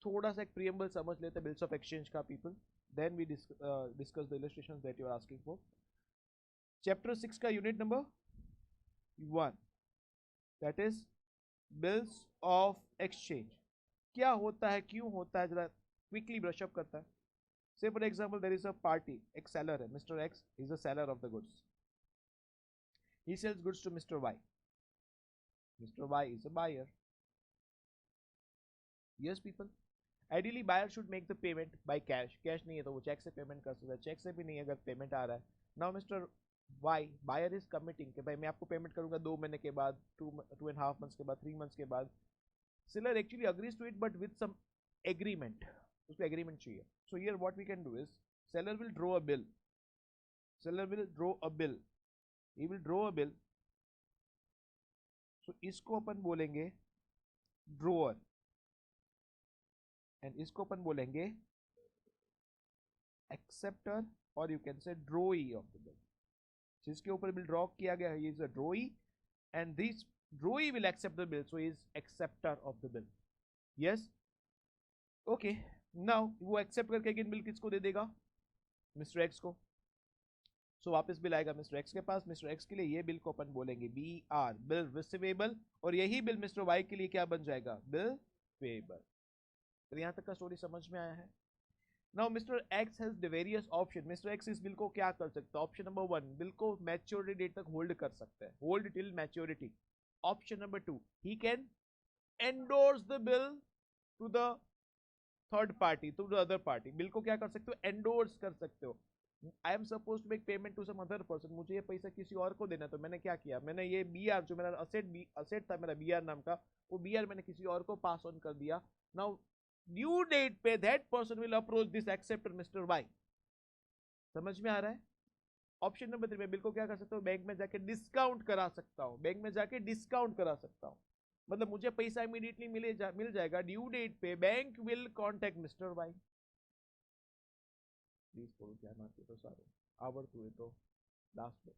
थोड़ा सा एक प्रीएम्बल समझ लेते हैं बिल्स ऑफ एक्सचेंज का people, then we discuss the illustrations that you are asking for. Chapter 6 का unit number 1, that is bills of exchange. क्या होता है, क्यों होता है, जरा क्विकली ब्रश अप करता है। Say for example there is a party, एक सेलर है, mister X is a seller of the goods, he sells goods to Mr. Y. Mr. Y is a buyer. Yes, people. Ideally, buyer should make the payment by cash. Cash नहीं है तो वो check से payment कर सकता है, check से भी नहीं अगर पेमेंट आ रहा है। Now Mr. Y, buyer is committing कि भाई मैं आपको पेमेंट करूंगा 2 महीने के बाद, 2.5 months के बाद, 3 months के बाद। Seller actually agrees to it but with some agreement. उसको agreement चाहिए। So here what we can do is, seller will draw a bill. Seller will draw a bill. He will draw a bill. So इसको अपन बोलेंगे ड्रोअर, and इसको अपन बोलेंगे acceptor, और you can say ड्रोई of the bill. जिसके ऊपर bill draw किया गया है, is a drawee, and this drawee will accept the bill, so is acceptor of the bill. Yes, okay. Now वो एक्सेप्ट करके अगेन बिल किसको दे देगा, मिस्टर एक्स को। सो वापस बिल आएगा मिस्टर एक्स के पास। मिस्टर एक्स के लिए ये बिल को अपन बोलेंगे बी आर, बिल रिसीवेबल, और यही बिल मिस्टर वाई के लिए क्या बन जाएगा, बिल पेएबल। तो यहां तक का स्टोरी समझ में आया है। Now mister X has the various option. Mister X इस बिल को क्या कर सकता है, ऑप्शन नंबर 1, बिल को मैच्योरिटी डेट तक होल्ड कर सकता है, hold till maturity. Option number 2, he can endorse the bill to the third party, to the other party. Bill को क्या कर सकते हो, एंडोर्स कर सकते हो। I am suppose to make payment to some other person, मुझे ये पैसा किसी और को देना है, तो मैंने क्या किया, मैंने ये बी आर, जो मेरा असेट था मेरा बी आर नाम का, वो बी आर मैंने किसी और को पास ऑन कर दिया। नाउ ड्यू डेट पे that person will approach this acceptor mister Y. समझ में आ रहा है। ऑप्शन नंबर 3 में बिल को क्या कर सकता हूँ, बैंक में जाके डिस्काउंट करा सकता हूँ, बैंक में जाके डिस्काउंट करा सकता हूँ। मतलब मुझे पैसा इमीडिएटली मिल जाएगा ड्यू डेट पे, bank will contact mister Y. Please थोड़ा ध्यान आते तो सारे आवड़त हुए तो last bench.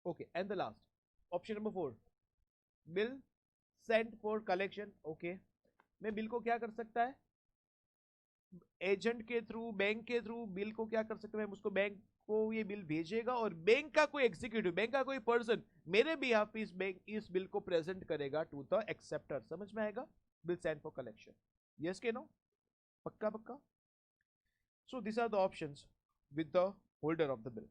Okay, and the last option number 4, bill sent for collection. Okay, मैं बिल को क्या कर सकता है, एजेंट के थ्रू, बैंक के थ्रू बिल को क्या कर सकते हैं, उसको बैंक को ये बिल भेजेगा, और बैंक का कोई एग्जीक्यूटिव, बैंक का कोई पर्सन मेरे बिहाफ इस बिल को प्रेजेंट करेगा टू द एक्सेप्टर। समझ में आएगा, bill send for collection. Yes के नो, पक्का पक्का। So this are the options with the holder of the bill.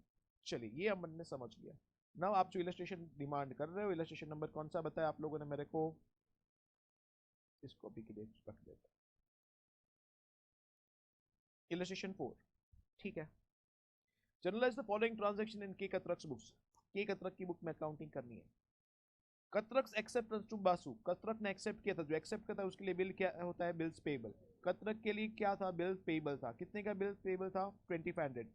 चलिए, ये हमने समझ लिया। नाउ आप जो इलस्ट्रेशन डिमांड कर रहे हो, इलस्ट्रेशन नंबर कौन सा बताया आप लोगों ने मेरे को, इसको भी के लिए रख देता, इलस्ट्रेशन 4। ठीक है। Journalise the following transaction in के कतरक्स बुक्स। के कतरक की बुक में अकाउंटिंग करनी है। कतरक्स एक्सेप्टेंस टू बासु, कतरक ने एक्सेप्ट किया था, जो एक्सेप्ट करता है उसके लिए बिल क्या होता है, बिल्स पेएबल। कतरक के लिए क्या था, बिल पेएबल था। कितने का बिल पेएबल था, 2500।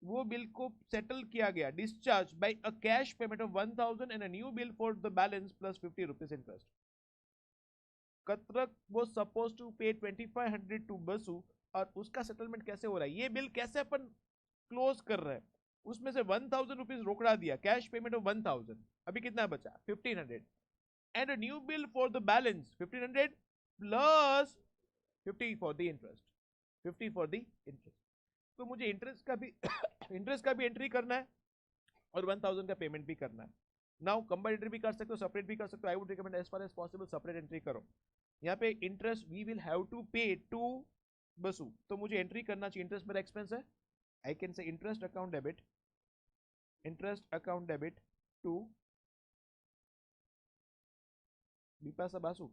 वो बिल को सेटल किया गया, discharge by a cash payment of 1000 and a new bill for the balance plus 50 rupees interest. Katrak वो सपोज टू पे 2500 टू बसु, और उसका सेटलमेंट कैसे हो रहा है, ये बिल कैसे अपन क्लोज कर रहे हैं, उसमें से 1000 रुपीज रोकड़ा दिया, कैश पेमेंट ऑफ 1000, अभी कितना बचा 1500, and a new bill for the balance 1500 plus 50 for the interest, 50 for the interest. तो मुझे इंटरेस्ट का भी इंटरेस्ट का भी एंट्री करना है और 1000 का पेमेंट भी करना है। नाउ कंबाइंड एंट्री भी कर सकते हो, सेपरेट भी कर सकते हो। I would recommend as far as possible separate entry करो। यहाँ पे interest we will have to pay to Basu, तो मुझे एंट्री करना चाहिए, इंटरेस्ट मेरा एक्सपेंस है, I can say interest account debit to Bipasha Basu.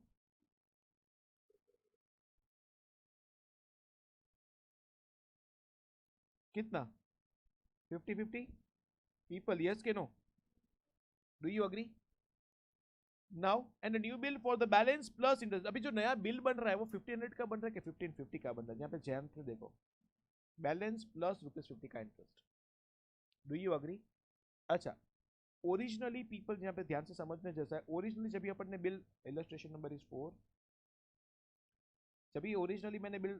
कितना, 50-50 पीपल, यस के no, do you agree. Now and new bill for the balance plus interest. अभी जो नया बिल बन रहा है वो 1500 का बन रहा है कि 1550 का बन रहा है, यहाँ पे जैन थे देखो, बैलेंस प्लस ₹50 का इंटरेस्ट। Do you agree. अच्छा, ओरिजिनली पीपल यहाँ पे ध्यान से समझने जैसा है, ओरिजिनली जब अपन ने बिल, इलस्ट्रेशन नंबर इज 4, जब ओरिजिनली मैंने बिल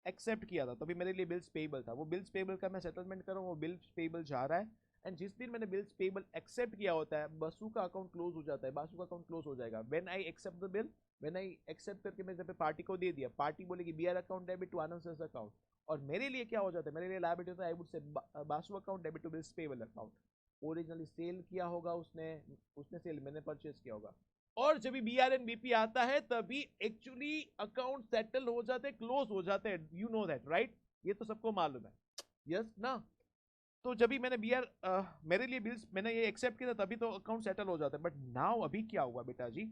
एक्सेप्ट किया था तभी मेरे लिए बिल्स पेएबल था, वो बिल्स पेएबल का मैं सेटलमेंट कर रहा हूँ, वो बिल्स पेएबल जा रहा है, एंड जिस दिन मैंने बिल्स पेबल एक्सेप्ट किया होता है बसु का अकाउंट क्लोज हो जाता है, बासु का अकाउंट क्लोज हो जाएगा। When I accept the bill, when I accept करके मैं जब पार्टी को दे दिया, पार्टी बोलेगी BR account debit to Anand sir account, और मेरे लिए क्या हो जाता है, मेरे लिए लायबिलिटी होता है, I would say Basu account debit to bills payable account. Originally sale किया होगा उसने, उसने सेल, मैंने परचेज किया होगा, और जब भी बीआरएन बीपी आता है तभी एक्चुअली अकाउंट सेटल हो जाते हैं, क्लोज हो जाते हैं, यू नो दैट राइट, ये तो सबको मालूम है, यस ना। तो जब भी मैंने मेरे लिए बिल्स मैंने ये एक्सेप्ट किया तभी तो अकाउंट सेटल हो जाता है। बट नाउ अभी क्या हुआ बेटा जी,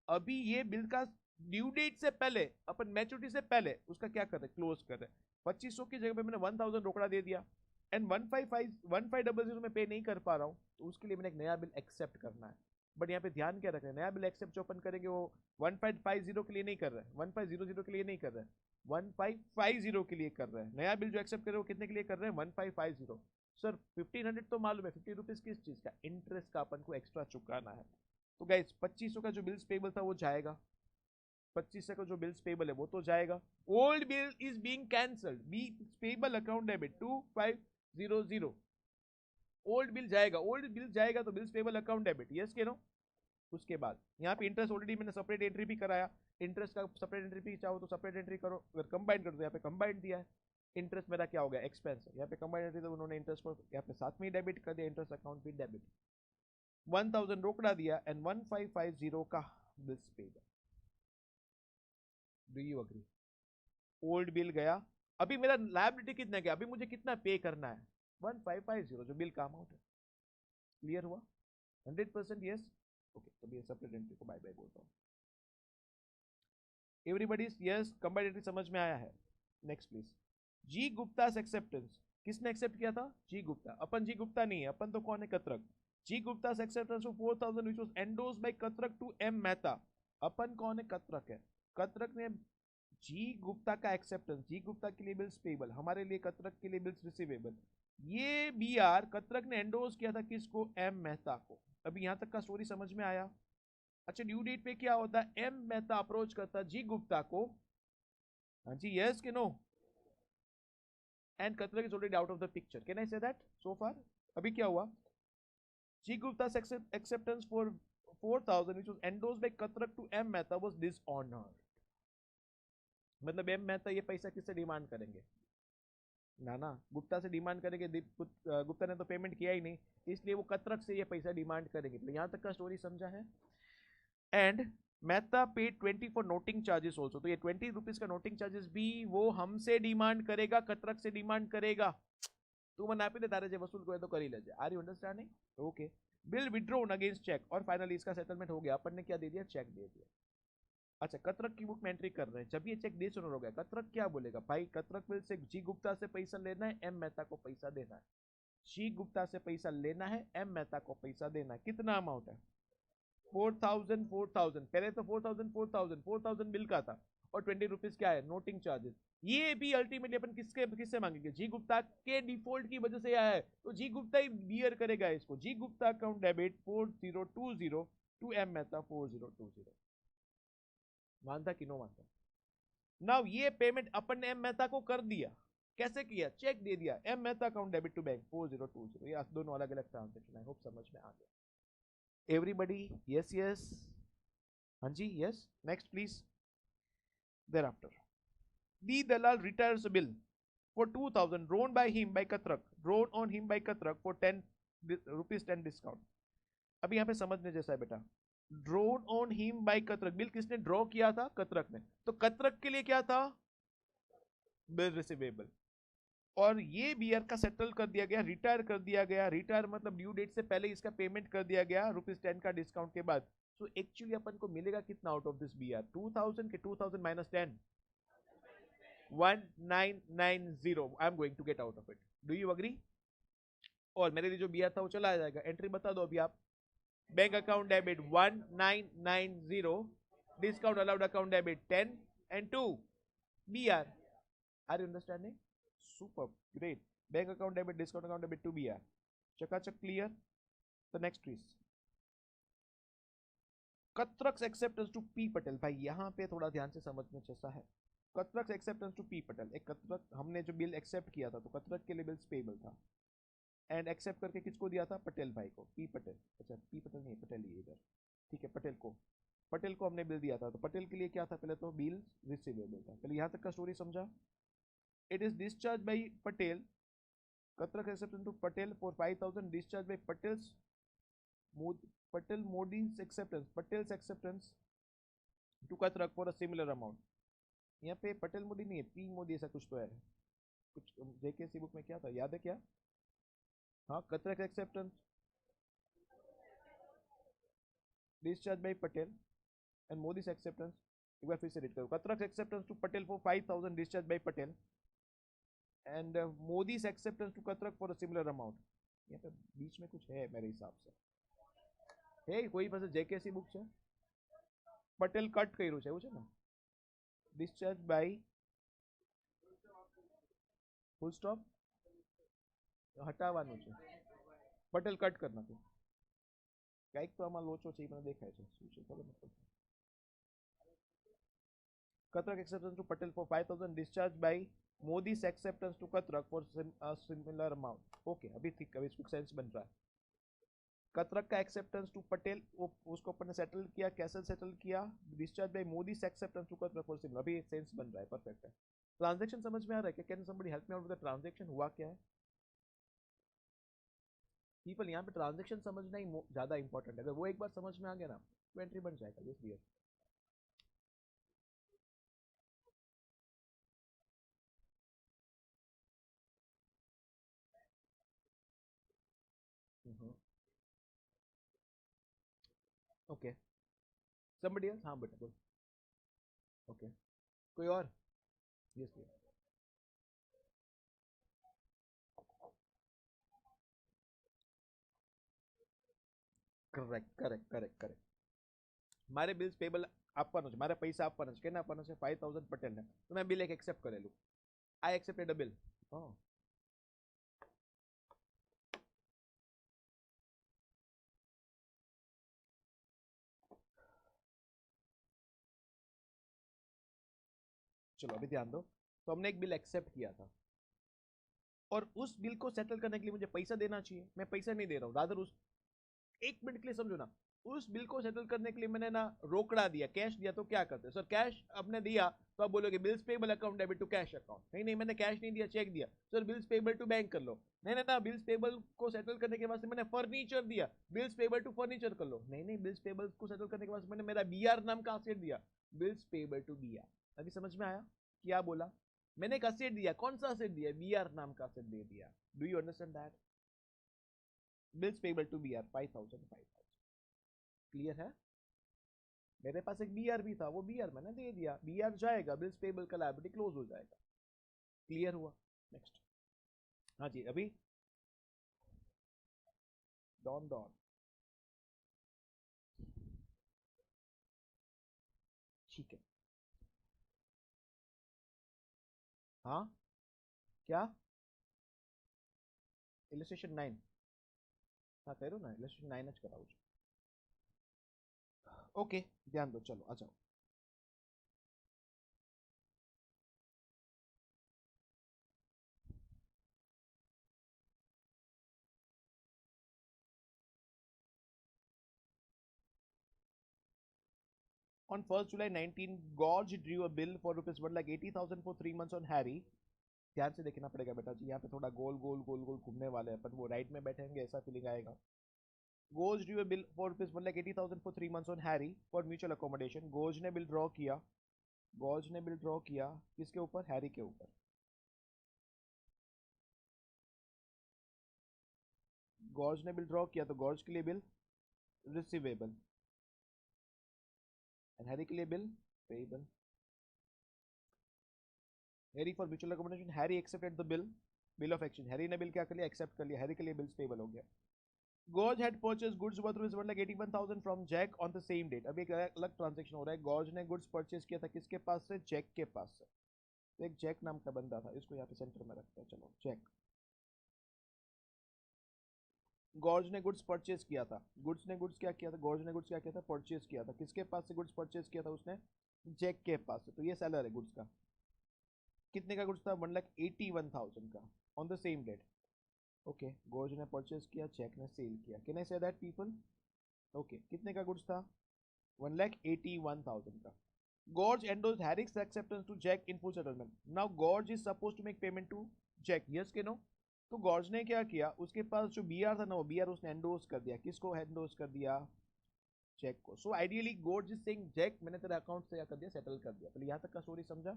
अभी ये बिल का ड्यू डेट से पहले, अपन मैच्योरिटी से पहले उसका क्या कर रहे हैं, क्लोज कर रहे हैं। 2500 की जगह पे मैंने 1000 रोकड़ा दे दिया, एंड 1500 में पे नहीं कर पा रहा हूँ, तो उसके लिए मैंने एक नया बिल एक्सेप्ट करना है। बट यहाँ पे ध्यान क्या रखना है, नया बिल एक्सेप्ट जो अपन करेंगे वो 1550 के लिए नहीं कर रहे हैं, 1500 के लिए नहीं कर रहे हैं, 1550 के लिए कर रहे हैं। नया बिल जो एक्सेप्ट कर रहे हैं वो कितने के लिए कर रहे हैं, 1550। सर 1500 तो मालूम है, 50 रुपीज किस चीज का, इंटरेस्ट का अपन को एक्स्ट्रा चुकाना है। तो गाइस 2500 का जो बिल्स पेबल था वो जाएगा, 2500 का जो बिल्स पेबल है वो तो जाएगा। Old bill is being cancelled, be payable account debit 2500, old bill जाएगा, ओल्ड बिल जाएगा तो bills payable account debit, yes के नो। उसके बाद यहाँ पे इंटरेस्ट ऑलरेडी मैंने सेपरेट एंट्री भी कराया, इंटरेस्ट का सेपरेट एंट्री भी चाहो तो सेपरेट एंट्री करो, अगर कंबाइन कर दो यहाँ पे कंबाइन दिया है। इंटरेस्ट मेरा क्या हो गया, एक्सपेंस है, यहाँ पे कंबाइन एंट्री तो उन्होंने इंटरेस्ट को यहाँ पे साथ में ही डेबिट कर दिया, इंटरेस्ट अकाउंट भी डेबिट, 1000 रोकड़ा दिया एंड 1550 का bills payable. Do you agree? Old bill गया, अभी मेरा लायबिलिटी कितना गया, अभी मुझे कितना पे करना है, 1550 जो बिल का अमाउंट है। क्लियर हुआ? 100% यस। ओके, तो ये सेपरेट एंट्री को बाय बाय बोलता हूँ। एवरीबॉडी यस, कंबाइंड एंट्री समझ में आया है? Next please. G Gupta acceptance, किसने एक्सेप्ट किया था? जी गुप्ता। अपन जी गुप्ता नहीं है, अपन तो कौन है, Katrak. G Gupta acceptance of 4000 which was endorsed by Katrak to M Mehta. अपन कौन है, कतरक है। कतरक ने जी गुप्ता का एक्सेप्टेंस, जी गुप्ता के लिए बिल्स पेबल, हमारे लिए कतरक के लिए बिल्स रिसीवेबल, ये बी आर कतरक ने एंडोर्स किया था किसको, एम मेहता को। अभी यहां तक का स्टोरी समझ में आया? अच्छा, ड्यू डेट पे क्या होता है, एम मेहता अप्रोच करता जी गुप्ता को, हाँ जी यस कि no, and Katrak is already out of the picture, can I say that so far? अभी क्या हुआ, G Gupta acceptance for 4000 which was endorsed by Katrak to M Mehta was dishonored। मतलब एम मेहता ये पैसा किससे डिमांड करेंगे, ना गुप्ता से डिमांड करेंगे, गुप्ता ने तो पेमेंट किया ही नहीं, इसलिए वो कतरक से ये पैसा डिमांड करेंगे। तो यहां तक का स्टोरी समझा है? And Mehta paid 20 for noting charges also, तो ये 20 रुपीज का नोटिंग चार्जेस भी वो हमसे डिमांड करेगा, कतरक से डिमांड करेगा। तू मन आपी दे, तारे जे वसूल को तो कर ही ले, are you understanding? Okay. Bill withdrawn against cheque, और फाइनली इसका सेटलमेंट हो गया, अपन ने क्या दे दिया, चेक दे दिया। अच्छा, कतरक की बुक में एंट्री कर रहे हैं, जब ये चेक डिसऑनर हो गया, कतरक क्या बोलेगा, भाई कतरक बिल से जी गुप्ता से पैसा लेना है, एम मेहता को पैसा देना है। जी गुप्ता से पैसा लेना है, एम मेहता को पैसा देना है। कितना अमाउंट है, 4000 पहले तो 4000 बिल का था, और 20 रुपीज क्या है, नोटिंग चार्जेस। ये भी अल्टीमेटली अपन किससे मांगेंगे, जी गुप्ता के डिफॉल्ट की वजह से आया है, तो जी गुप्ता ही बियर करेगा इसको। G Gupta account debit 4020 to M Mehta 4020। मानता कि नो मानता? नाउ ये पेमेंट अपन ने एम मेहता को कर दिया, कैसे किया, चेक दे दिया, M Mehta account debit to bank 4020। ये दोनों अलग अलग ट्रांजेक्शन है, होप समझ में आ गया एवरीबॉडी? यस यस, हाँ जी yes. Next please. thereafter the dalal retires a bill for 2000 drawn by him by Katrak, drawn on him by Katrak for 10 rupees 10 discount। अभी यहाँ पे समझने जैसा है बेटा, drawn on him by Katrak, bill किसने ड्रॉ किया था, कतरक ने, तो कतरक के लिए क्या था, बिल रिसीवेबल, और ये बीआर का सेटल कर दिया गया, रिटायर कर दिया गया। रिटायर मतलब ड्यू डेट से पहले इसका पेमेंट कर दिया गया ₹10 का डिस्काउंट के बाद। सो एक्चुअली अपन को मिलेगा कितना आउट ऑफ दिस बीआर, 2000 के 2000 minus 10, 1990 I am going to get out of it. Do you agree? और मेरे लिए जो बीआर था वो चला जाएगा, एंट्री बता दो अभी आप। Bank account debit 1990, discount allowed account debit 10 and 2 BR। Are you understanding? Super great. Bank account debit, discount account debit 2 BR, चकाचक clear. The next please. Katrak's acceptance to P Patel, भाई यहाँ पे थोड़ा ध्यान से समझने जैसा है। Katrak's acceptance to P Patel, एक कतरक हमने जो बिल एक्सेप्ट किया था, तो कतरक के लिए बिल्स पेबल था, एंड एक्सेप्ट करके किसको दिया था, पटेल भाई को, पी पटेल, अच्छा पी पटेल नहीं, पटेल ही इधर, ठीक है, पटेल को हमने बिल दिया था, तो पटेल के लिए क्या था, पहले तो बिल रिसीवेबल था। पहले यहाँ तक का स्टोरी समझा। It is discharge by Patel, Katrak acceptance to Patel for 5,000 discharged by Patel Modi's acceptance, Patel's acceptance to Katrak for a similar amount। यहाँ पे पटेल मोदी नहीं है, पी मोदी ऐसा कुछ तो है, कुछ जेकेसी बुक में क्या था, याद है क्या? हाँ, Katrak acceptance discharge by Patel and Modi's acceptance, एक बार फिर से रीड करो, Katrak acceptance to Patel for 5,000 discharge by Patel and Modi's acceptance to Katrak for a similar amount. यहाँ पे बीच में कुछ है मेरे हिसाब से, है कोई પાસે जेकेसी बुक છે, પટેલ કટ કર્યું છે એવું છે ને, ડિસ્ચાર્જ બાય ફૂલ સ્ટોપ હટાવવાનું છે, પટેલ કટ કરી નાખો, કંઈક તો આમાં લોચો છે એ મને દેખાય છે, શું છે ખબર નથી। Katrak acceptance to Patel for 5,000 discharged by Modi's acceptance to Katrak for a similar amount। Okay, अभी ठीक, अभी इसको सेंस बन रहा है। कतरक का एक्सेप्टेंस टू पटेल, उसको अपन ने सेटल किया, कैसे सेटल किया, discharge by Modi's acceptance to Katrak for similar, अभी सेंस बन रहा है, परफेक्ट है। ट्रांजैक्शन समझ में आ रहा है क्या? Can somebody help me out with the transaction, हुआ क्या है पीपल? यहाँ पे ट्रांजैक्शन समझना ही ज्यादा इंपॉर्टेंट है, अगर वो एक बार समझ में आ गया ना तो एंट्री बन जाएगा। Yes dear, okay, somebody else, हाँ बेटा बोल, ओके, कोई और? Yes dear, correct correct correct correct, મારે બિલ્સ પેબલ આપવાનો છે, મારે પૈસા આપવાના છે, કેને આપવાના છે, 5,000 પટેલને, તો મેં બિલ એક એક્સેપ્ટ કરેલું, આઈ એક્સેપ્ટેડ અ બિલ। चलो अभी ध्यान दो, तो हमने एक बिल एक्सेप्ट किया था और उस बिल को सेटल करने के लिए मुझे पैसा देना चाहिए, मैं पैसा नहीं दे रहा हूँ, रादर उस, एक मिनट के लिए समझो ना, उस बिल को सेटल करने के लिए मैंने ना रोकड़ा दिया, कैश दिया, तो क्या करते हैं सर, कैश आपने दिया तो आप बोलोगे bills payable account debit to cash account, नहीं नहीं मैंने कैश नहीं दिया, चेक दिया, sir bills payable to bank कर लो, नहीं नहीं ना बिल्स पेबल को सेटल करने के वास्ते मैंने फर्नीचर दिया, बिल्स पेबल टू फर्नीचर कर लो, नहीं नहीं बिल्स पेबल को सेटल करने के वास्ते मैंने मेरा बीआर नाम का असेट दिया, बिल्स पेबल टू बीआर। अभी समझ में आया क्या बोला? मैंने एक असेट दिया, कौन सा असेट दिया, बीआर नाम का असेट दे दिया। Do you understand that? Bills payable to BR 5,000 clear है? मेरे पास एक बीआर भी था, वो बीआर मैंने दे दिया, बीआर जाएगा, बिल्स पेबल का लायबिलिटी क्लोज हो जाएगा। क्लियर हुआ? नेक्स्ट, हाँ जी, अभी डॉन डॉन, ठीक है, हाँ क्या इलस्ट्रेशन 9, हाँ कह रहा हूँ ना इलस्ट्रेशन 9 ज कराવું છું। ओके ध्यान दो, चलो आ जाओ। On 1st July 19, Gorge drew a bill for rupees 1,80,000 for 3 months on Harry। ध्यान से देखना पड़ेगा बेटा जी, यहाँ पे थोड़ा गोल गोल गोल गोल घूमने वाले हैं, अपन वो राइट में बैठेंगे ऐसा फीलिंग आएगा। Gorge drew a bill for rupees 1,80,000 for 3 months on Harry for mutual accommodation। Gorge ने बिल ड्रॉ किया, गॉर्ज ने बिल ड्रॉ किया किसके ऊपर, हैरी के ऊपर। गॉर्ज ने बिल ड्रॉ किया तो गॉर्ज के लिए बिल रिसीवेबल एंड हैरी के लिए bill payable. Harry for mutual accommodation, Harry accepted the bill of exchange, Harry ने बिल क्या कर लिया, एक्सेप्ट कर लिया, हैरी के लिए बिल्स पेएबल हो गया। George had purchase goods worth rupees 1,81,000 from Jack on the same date. अभी एक अलग ट्रांजैक्शन हो रहा है, गॉर्ज ने गुड्स परचेज किया था किसके पास से, जैक के पास से। तो एक जैक नाम का बंदा था, इसको यहाँ पे सेंटर में रखते हैं, चलो जैक। गॉर्ज ने गुड्स परचेज किया था, गुड्स ने गुड्स क्या किया था, गॉर्ज ने गुड्स क्या किया था, परचेज किया था, किसके पास से गुड्स परचेज किया था उसने, जैक के पास से। तो ये सेलर है गुड्स का, कितने का गुड्स था, 1,81,000 का on the same date. Okay, George ने परचेज किया, जैक ने सेल किया. Can I say that people? Okay, कितने का गुड्स था? 1,81,000 का. Gorge endorsed Harry's acceptance to Jack in full settlement. Now Gorge is supposed to make payment to Jack. Yes के no? तो गॉर्ज ने क्या किया, उसके पास जो बीआर था ना, वो बीआर उसने एंडोर्स कर दिया. किसको एंडोर्स कर दिया? जैक को. So ideally George is saying Jack मैंने तेरे अकाउंट से क्या कर दिया, सेटल कर दिया. पहले यहाँ तक का स्टोरी समझा.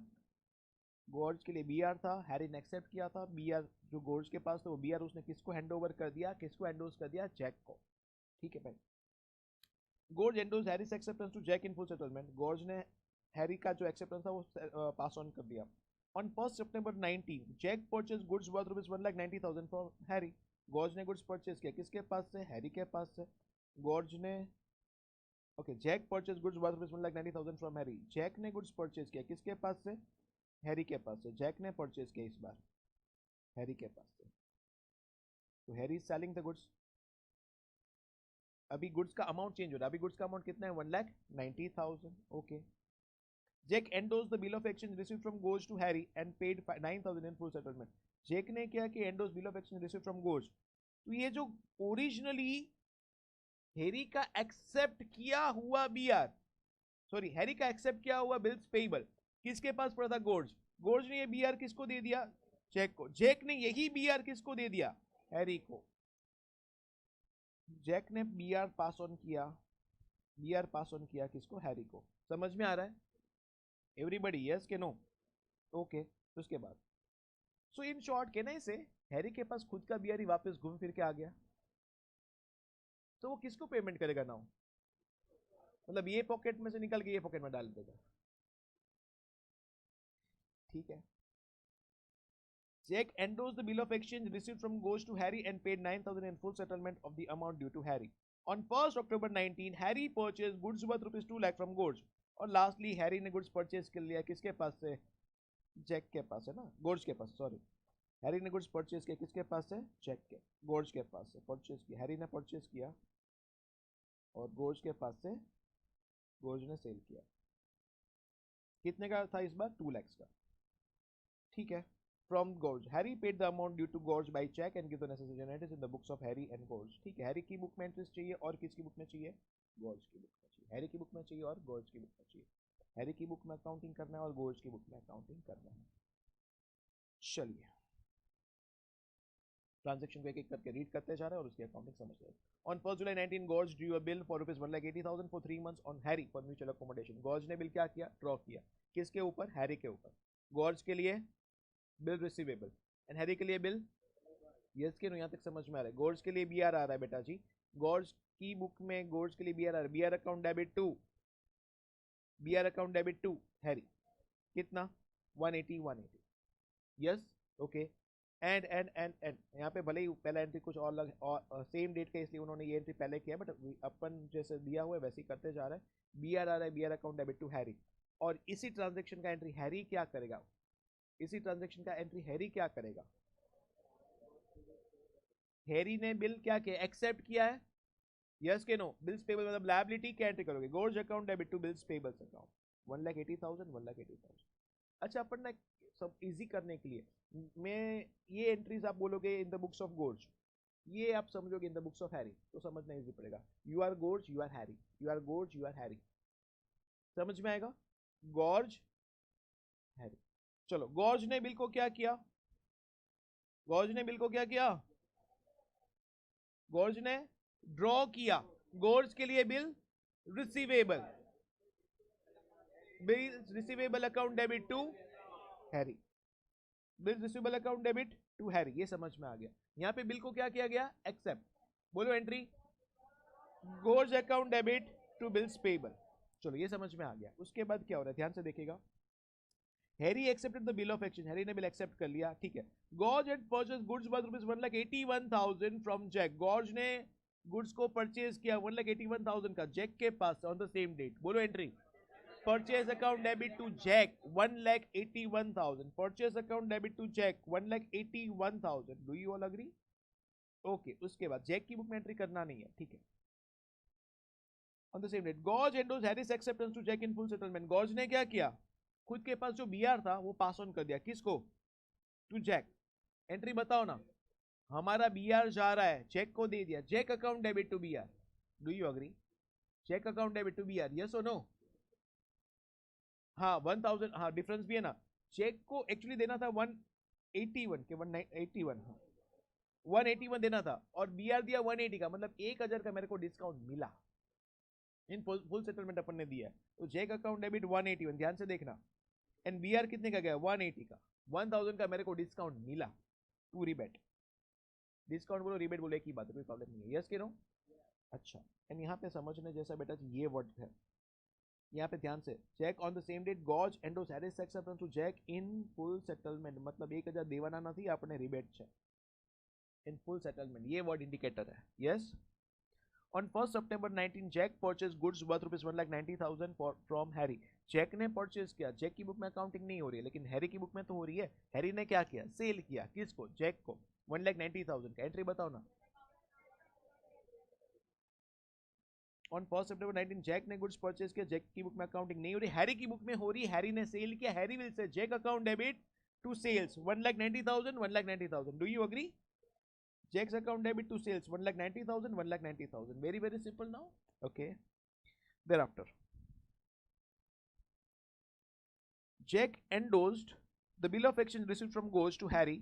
गॉर्ज के लिए बीआर था, हैरी ने एक्सेप्ट किया था. बीआर जो गॉर्ज के पास था वो बीआर उसने किसको हैंडओवर कर दिया, किसको एंडोर्स कर दिया? जैक को. ठीक है भाई. George endorse Harry's acceptance to Jack in full settlement. George ने हैरी का जो एक्सेप्टेंस था वो पास ऑन कर दिया. On 1st September 19, Jack purchased goods worth rupees 1,90,000 from Harry. Gorge ने गुड्स परचेज किया, किसके पास से? हैरी के पास से. गॉर्ज ने okay, Jack purchase goods worth rupees 1,90,000 from Harry. Jack ने गुड्स परचेज किया, किसके पास से? हैरी के पास से. जैक ने परचेज किया इस बार हैरी के पास से. तो Harry is selling the goods. अभी गुड्स का अमाउंट चेंज हो रहा है. अभी गुड्स का अमाउंट कितना है? 1,90,000. Okay. Jack endorsed the bill of exchange received from Gorge to Harry and paid 9,000 in full settlement. Jack ने क्या कि endorsed bill of exchange received from Gorge. तो ये जो ओरिजिनली हैरी का एक्सेप्ट किया हुआ बीआर, सॉरी हैरी का एक्सेप्ट किया हुआ बिल्स पेबल किसके पास पड़ा था? गोर्ज. गोर्ज ने ये बीआर किसको दे दिया? जैक को. जैक ने यही बीआर किसको दे दिया? हैरी को. जैक ने बीआर पास ऑन किया, बीआर पास ऑन किया किसको? हैरी को. समझ में आ रहा है एवरीबडी? यस के नो? ओके. तो उसके बाद सो इन शॉर्ट कहना ही से हैरी के पास खुद का बीआर ही वापस घूम फिर के आ गया. तो वो किसको पेमेंट करेगा नाउ? मतलब ये पॉकेट में से निकल के ये पॉकेट में डाल देगा. ठीक है. Jack endorsed the bill of exchange received from Ghosh to Harry and paid 9,000 in full settlement of the amount due to Harry. On 1st October 19, Harry purchased goods worth rupees 2 lakh from Ghosh. और lastly Harry ने goods purchase कर लिया किसके पास से? Jack के पास है ना, गोर्ज के पास. सॉरी, हैरी ने गुड्स परचेज किया किसके पास से? जैक के. गोर्ज के पास से परचेज किया. हैरी ने परचेज किया और गोर्ज के पास से गोर्ज ने सेल किया. कितने का था इस बार? 2 lakhs का. ठीक है. From Gorge, Harry paid the amount due to Gorge by check and give the necessary entries in the books of Harry and Gorge. ठीक है. हैरी की बुक में एंट्रीज चाहिए और किसकी बुक में चाहिए? गोर्ज की बुक में चाहिए. हैरी की बुक में चाहिए और गोर्ज की बुक में चाहिए. हैरी की बुक में अकाउंटिंग करना है और गोर्ज की बुक में अकाउंटिंग करना है. चलिए ट्रांजेक्शन को एक एक करके रीड करते जा रहे हैं और उसकी अकाउंटिंग समझ रहे हैं. On 1st July 19, Gorge drew a bill for rupees 1,80,000 for 3 months on Harry for mutual accommodation. Gorge ने बिल क्या किया? ड्रॉ किया. किसके ऊपर? हैरी के ऊपर. Gorge के लिए बिल रिसीवेबल एंड हैरी के लिए बिल. यस के नो? यहाँ तक समझ में आ रहा है? गोर्ज के लिए बीआर आ रहा है बेटा जी. गोर्ज की बुक में गोर्ज के लिए बीआर आ रहा है. BR account debit to, BR account debit to Harry. कितना? 180. यस. ओके. एंड यहाँ पे भले ही पहला एंट्री कुछ और लग और सेम डेट का, इसलिए उन्होंने ये एंट्री पहले किया, बट अपन जैसे दिया हुआ है वैसे ही करते जा रहे हैं. बीआर आ रहा है, BR account debit to Harry. और इसी ट्रांजेक्शन का एंट्री हैरी क्या करेगा? इसी ट्रांजैक्शन का एंट्री हैरी क्या करेगा? हैरी ने बिल क्या किया? एक्सेप्ट किया है. यस के नो? बिल्स पेबल मतलब लायबिलिटी क्या एंट्री करोगे? George account debit to bills payables account. 1,80,000 1,80,000. अच्छा, अपन ना सब इजी करने के लिए मैं ये एंट्रीज आप बोलोगे in the books of George, ये आप समझोगे in the books of Harry, तो समझना इजी पड़ेगा. You are George, you are Harry. You are George, you are Harry. समझ में आएगा? George Harry. चलो, गॉर्ज ने बिल को क्या किया? गॉर्ज ने बिल को क्या किया? गॉर्ज ने ड्रॉ किया. गॉर्ज के लिए bill receivable, bill receivable account debit to Harry. Bill receivable account debit to Harry. ये समझ में आ गया. यहां पे बिल को क्या किया गया? एक्सेप्ट. बोलो entry. George account debit to bills payable. चलो ये समझ में आ गया. उसके बाद क्या हो रहा है ध्यान से देखिएगा. Harry accepted the bill of exchange. Harry ने बिल एक्सेप्ट कर लिया. ठीक है. George had purchase goods worth rupees 1,81,000 from Jack. George ने गुड्स को परचेज किया 1,81,000 का जैक के पास ऑन द सेम डेट. बोलो entry. Purchase account debit to Jack 1,81,000. Purchase account debit to Jack 1,81,000. Do you all agree? Okay. उसके बाद Jack की बुक में एंट्री करना नहीं है. ठीक है. On the same date George endorse Harry's acceptance to Jack in full settlement. George ने क्या किया? खुद के पास जो बीआर था वो पास ऑन कर दिया. किसको? To Jack. एंट्री बताओ ना. हमारा बीआर जा रहा है, चेक को दे दिया, cheque account debit to BR, do you agree? Cheque account debit to BR, yes और नो? हाँ 1000, हाँ डिफरेंस भी है ना, चेक को एक्चुअली देना था 181 के 181, हाँ 181 देना था और बीआर दिया 180 का, मतलब 1000 का मेरे को डिस्काउंट मिला, इन फुल सेटलमेंट अपन ने दिया है, तो चेक अकाउंट डेबिट 181, ध्यान से देखना, एंड बीआर कितने का गया 180 का, 1000 का मेरे को डिस्काउंट मिला टू रिबेट, डिस्काउंट बोलो रिबेट बोलो एक ही बात है, कोई प्रॉब्लम नहीं है, यस के नो? अच्छा, एंड यहाँ पे समझने जैसा बेटा जी ये वर्ड है, यहाँ पे ध्यान से, Jack on the same date गॉज endorses Harry's acceptance to Jack in full settlement, मतलब 1000 देवाना નથી આપણે રિબેટ છે इन फुल सेटलमेंट, ये वर्ड इंडिकेटर है, yes. On 1st September 19, Jack purchased goods worth rupees 1,90,000 from Harry. Jack ने purchase किया, जैक की बुक में अकाउंटिंग नहीं हो रही है लेकिन हैरी की बुक में तो हो रही है, हैरी ने क्या किया, सेल किया, किसको, जैक को, 1,90,000 का, एंट्री बताओ ना। ऑन 1st September 19, जैक ने गुड्स परचेज किया, जैक की बुक में अकाउंटिंग नहीं हो रही, हैरी की बुक में हो रही, हैरी ने सेल किया, Harry will say Jack account debit to sales 1,90,000, 1,90,000, do you agree? Jack's account debit to sales 1,90,000, 1,90,000. Very, very simple now. Okay. Thereafter, Jack endorsed the bill of exchange received from Ghosh to Harry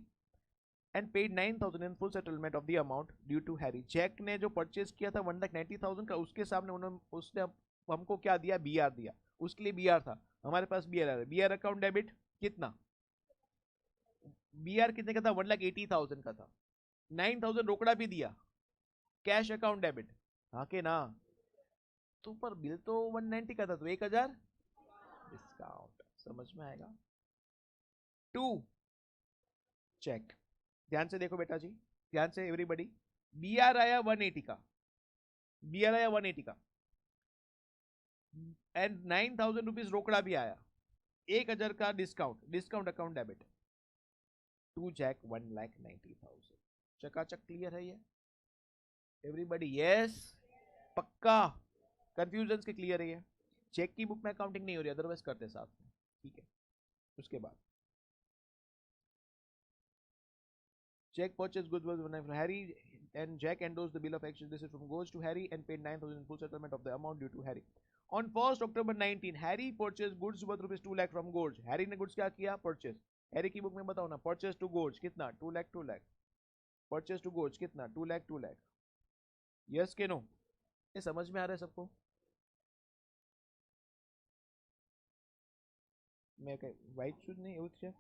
and paid 9,000 in full settlement of the amount due to Harry. Jack ने जो purchase किया था 1,90,000 का, उसके सामने उन्होंने उसने हमको क्या दिया, बीआर दिया, उसके लिए बीआर था, हमारे पास बीआर आ रहा है, बीआर अकाउंट डेबिट कितना, बीआर कितने का था, 1,80,000 का था, 9,000 रोकड़ा भी दिया, कैश अकाउंट डेबिट, हाँ के ना, तो पर बिल तो 190 का था तो 1000 डिस्काउंट, समझ में आएगा? 2 चेक, ध्यान से देखो बेटा जी, ध्यान से एवरीबॉडी, बीआर आया 180 का, बीआर आया 180 का एंड 9,000 रुपीज रोकड़ा भी आया, 1000 का discount, discount account debit, 2 cheque 1,90,000, चकाचक क्लियर है ये एवरीबॉडी? यस, पक्का, कंफ्यूजन के क्लियर है ये, चेक की बुक में अकाउंटिंग नहीं हो रही, अदरवाइज करते साथ में, ठीक है। उसके बाद cheque purchase goods was from Harry and Jack endorsed the bill of exchange. This is from goes to Harry and paid 9,000 in full settlement of the amount due to Harry. On 1st October 19, Harry purchased goods worth rupees 2 lakh from Gorge. Harry ने goods क्या किया, purchase. Harry की book में बताओ ना, purchase to Gorge कितना, 2 lakh 2 lakh, purchase to Gorge कितना, 2 lakh 2 lakh, yes के no? ये समझ में आ रहा है सबको? मैं कहीं व्हाइट शूज नहीं, એવું છે,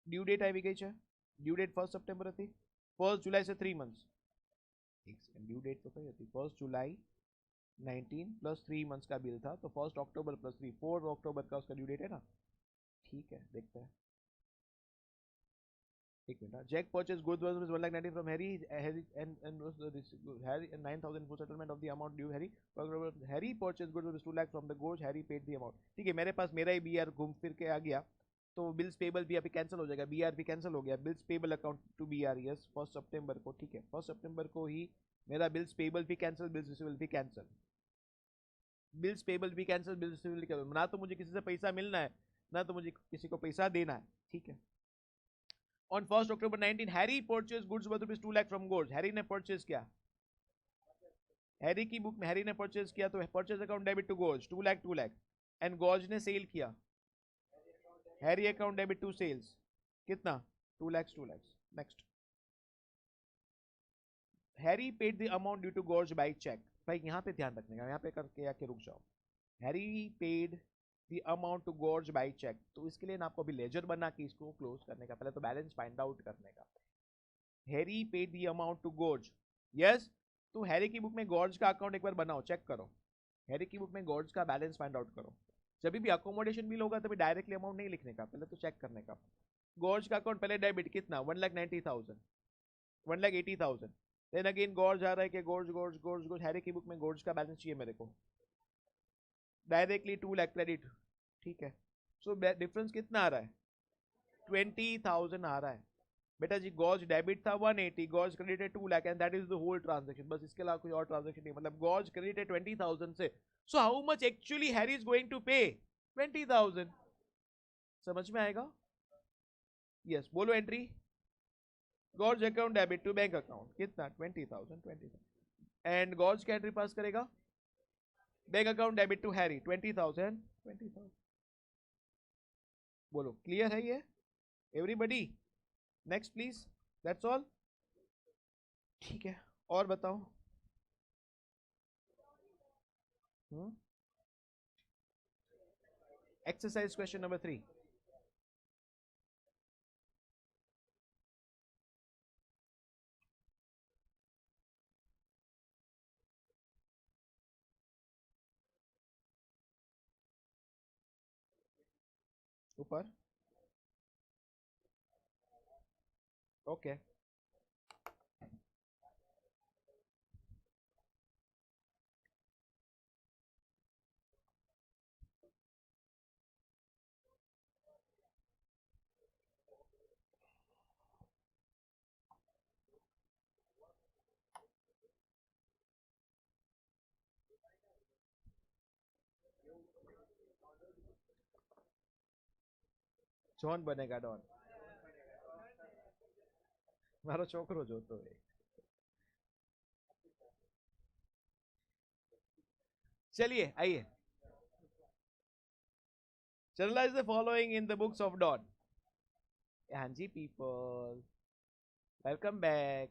ड्यू डेट આવી ગઈ છે, ड्यू डेट 1 સપ્ટેમ્બર હતી, 1 जुलाई से 3 मंथ्स, एक सेकंड, ड्यू डेट तो कही હતી, 1 जुलाई 19 प्लस 3 मंथ्स का बिल था, तो 1 अक्टूबर प्लस 3, 4 अक्टूबर का उसका ड्यू डेट है ना, ठीक है, देखते हैं, एक minute, Jack purchase goods worth 1,90,000 from Harry, Harry and Harry 9,000 for settlement of the amount due Harry, Harry purchase goods worth 2 lakh from the गोज, हैरी पेड द अमाउंट, ठीक है, मेरे पास मेरा ही बीआर घूम फिर के आ गया, तो बिल्स पेबल भी अभी कैंसिल हो जाएगा, बीआर भी कैंसिल हो गया, bills payable account to BR, yes 1 सितंबर को, ठीक है, 1 सितंबर को ही मेरा बिल्स पेबल भी कैंसिल, बिल्स रिसीवेबल भी कैंसिल, बिल्स पेबल भी कैंसिल, बिल्स रिसीवेबल भी कैंसिल, ना तो मुझे किसी से पैसा मिलना है ना तो मुझे किसी को पैसा देना है, ठीक है। On 1st October 19, Harry purchased goods worth rupees 2 lakh from Gorge. Harry ने परचेज किया, हैरी की बुक में हैरी ने परचेज किया, तो परचेज अकाउंट डेबिट टू गोज 2 लाख 2 लाख, एंड गोज ने सेल किया, Harry account debit to sales कितना, 2 lakhs 2 lakhs, next, Harry paid the amount due to गोज बाय चेक, भाई यहाँ पे ध्यान रखने का, यहाँ पे करके आके रुक जाओ, Harry paid the amount to गोज बाय चेक, तो इसके लिए ना आपको अभी लेजर बना के इसको क्लोज करने का, पहले तो बैलेंस फाइंड आउट करने का, Harry paid the amount to गोज, यस, तो हैरी की बुक में गॉर्ज का अकाउंट एक बार बनाओ, चेक करो, हैरी की बुक में गॉर्ज का बैलेंस फाइंड आउट करो, जब भी अकोमोडेशन बिल होगा तभी डायरेक्टली अमाउंट नहीं लिखने का, पहले तो चेक करने का, गॉर्ज का अकाउंट पहले डेबिट कितना, 1,90,000, 1,80,000, देन अगेन गॉर्ज आ रहा है कि gorge gorge gorge gorge, Harry की बुक में गॉर्ज का बैलेंस चाहिए मेरे को, डायरेक्टली 2 लाख क्रेडिट, ठीक है, सो डिफरेंस कितना आ रहा है, 20,000 आ रहा है, बेटा जी गॉज डेबिट था 180, गॉज क्रेडिट है 2 lakh, and that is the whole transaction, बस इसके अलावा कोई और ट्रांजैक्शन नहीं, मतलब गॉज क्रेडिट है 20,000 से, so how much actually Harry is going to pay, 20,000, समझ में आएगा? यस बोलो entry, George account debit to bank account, कितना 20,000 एंड गॉर्ज क्या एंट्री पास करेगा, bank account debit to Harry 20,000। बोलो क्लियर है ये everybody, next please, that's all, ठीक है और बताओ। एक्सरसाइज क्वेश्चन नंबर 3, ऊपर, ओके जॉन बनेगा डॉन, મારો છોકરો જોતો હોય। चलिए आइए, journalise the following in the books of Don. हाँ जी पीपल, વેલકમ બેક,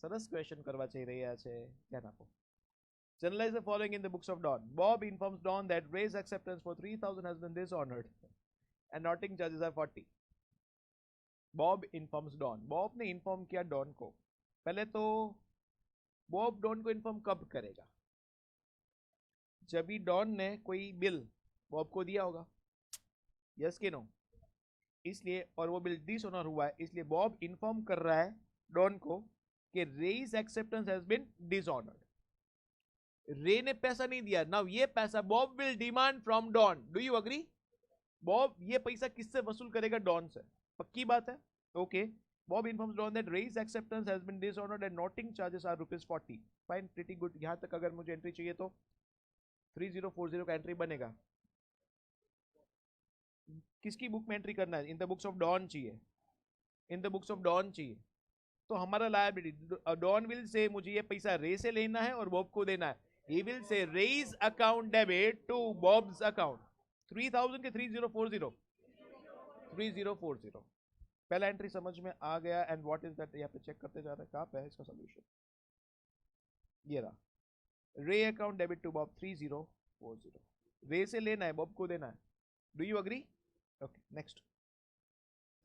સરસ ક્વેશ્ચન કરવા જઈ રહ્યા છે, ધ્યાન આપો। Generalize the following in the books of Dawn. Bob informs Dawn that Ray's acceptance for 3,000 has been dishonored and knotting charges are 40. Bob informs Dawn. Bob ने इन्फॉर्म किया don को। पहले तो बॉब डॉन को इन्फॉर्म कब करेगा, जब भी डॉन ने कोई बिल बॉब को दिया होगा, यस कि नो, इसलिए, और वो बिल डिसऑनर हुआ है, इसलिए बॉब इन्फॉर्म कर रहा है डॉन को कि Ray's acceptance has been dishonoured. Ray ने पैसा नहीं दिया, नाउ ये पैसा Bob will demand from Don, do you agree? Bob ये पैसा किससे वसूल करेगा, डॉन से, पक्की बात है, okay. Bob informs Don that Ray's acceptance has been dishonoured and noting charges are ₹40। Fine, pretty good, यहां तक अगर मुझे एंट्री चाहिए तो 3040 का एंट्री बनेगा। किसकी बुक में एंट्री करना है, in the books of Don चाहिए, in the books of Don चाहिए, तो हमारा लायबिलिटी, डॉन विल से मुझे ये पैसा रे से लेना है और बॉब को देना है, he will say Ray account debit to Bob's account, 3000 के 3040, 3040, पहला एंट्री समझ में आ गया। एंड व्हाट इज दैट, यहाँ पे चेक करते जा रहे हैं, कहाँ पे है इसका सोल्यूशन, ये रहा, रे अकाउंट डेबिट टू बॉब 3040, रे से लेना है बॉब को देना है, do you agree? Okay next,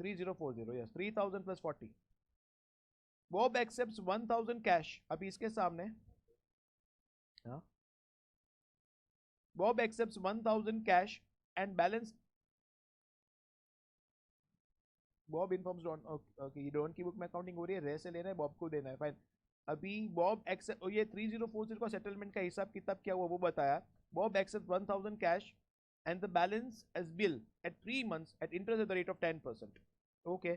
3040, yes 3000 plus 40, Bob accepts 1000 cash, अभी इसके सामने, Bob accepts 1000 cash and balance, Bob informs Don, okay ये डॉन की बुक में अकाउंटिंग हो रही है, रे से लेना है बॉब को देना है, फाइन। अभी बॉब एक्सेप्ट, ये 3040 का सेटलमेंट का हिसाब किताब क्या हुआ वो बताया। Bob accept 1000 cash and the balance as bill at 3 months at interest at the rate of 10%, okay,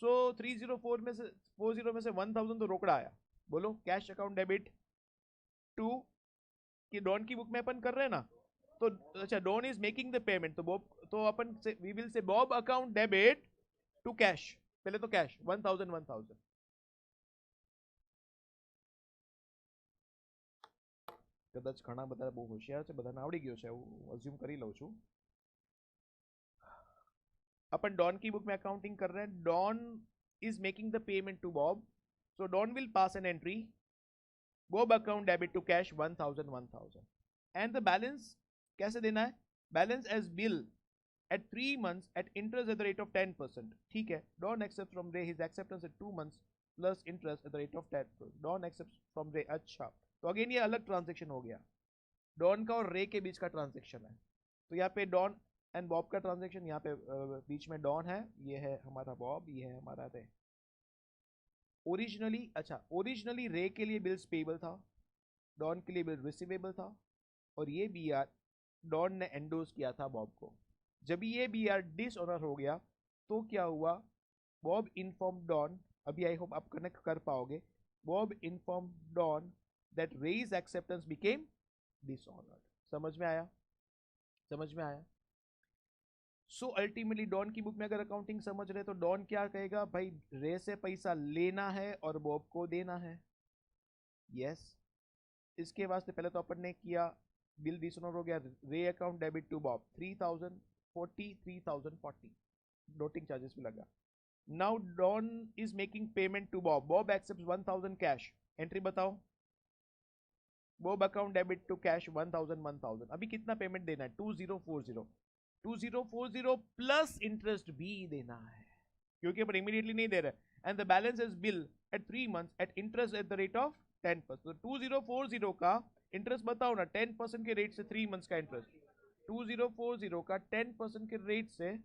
so 304 में से 40 में से 1000 तो रोकड़ा आया, बोलो कैश अकाउंट डेबिट टू, कि डॉन की बुक में अपन कर रहे हैं ना, तो अच्छा Don is making the payment, तो बॉब, तो अपन से we will say Bob account debit to cash, पहले तो कैश 1000। કદાચ ઘણા બધા બહુ હોશિયાર છે, બધાને આવડી ગયો છે એવું અઝ્યુમ કરી લઉં છું। अपन डॉन की बुक में अकाउंटिंग कर रहे हैं, Don is making the payment to Bob, so Don will pass an entry, Bob account debit to cash 1000 and the balance कैसे देना है, balance as bill at 3 months at interest at the rate of 10%, ठीक है। Don accept from Ray his acceptance at 2 months plus interest at the rate of 10%, Don accept from Ray, अच्छा तो again ये अलग transaction हो गया, don का और रे के बीच का ट्रांजेक्शन है, तो यहाँ पे डॉन एंड बॉब का ट्रांजेक्शन, यहाँ पे बीच में डॉन है, ये है हमारा बॉब, ये है हमारा रे। ओरिजिनली, अच्छा ओरिजिनली रे के लिए बिल्स पेबल था, डॉन के लिए बिल रिसीवेबल था, और ये बी आर डॉन ने एंडोज किया था बॉब को। जब ये बी आर डिसऑनर हो गया तो क्या हुआ, बॉब इन्फॉर्म डॉन, अभी आई होप आप कनेक्ट कर पाओगे, Bob inform Don that Ray's acceptance became dishonoured. समझ में आया, समझ में आया? सो अल्टीमेटली डॉन की बुक में अगर अकाउंटिंग समझ रहे तो डॉन क्या कहेगा, भाई रे से पैसा लेना है और बॉब को देना है। यस इसके वास्ते पहले तो अपन ने किया बिल डिसऑनर हो गया, Ray account debit to Bob 3040 3040 noting charges भी लगा। Now Don is making payment to Bob, Bob accept 1000 cash, entry बताओ। Bob account debit to cash 1000 1000, अभी कितना पेमेंट देना है 2040 2040 प्लस इंटरेस्ट भी देना है क्योंकि अपन इमीडिएटली नहीं दे रहे। And the balance is bill at 3 months at interest at the rate of 10%। तो 2040 का इंटरेस्ट बताओ ना, 10% के रेट से 3 मंथ्स का इंटरेस्ट, 2040 का 10% के रेट से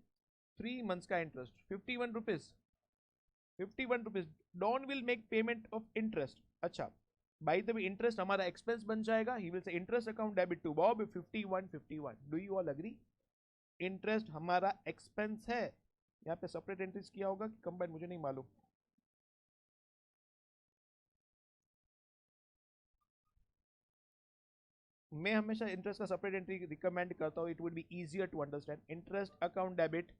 3 मंथ्स का interest 51 rupees, 51 rupees. Don will make payment of interest. अच्छा बाय द वे इंटरेस्ट हमारा एक्सपेंस बन जाएगा, he will say interest account debit to Bob 51 51। Do you all agree? Interest हमारा एक्सपेंस है, यहाँ पे सेपरेट एंट्रीज किया होगा कि कंबाइन मुझे नहीं मालूम। मैं हमेशा इंटरेस्ट का सेपरेट एंट्री रिकमेंड करता हूँ, it would be easier to understand. Interest account debit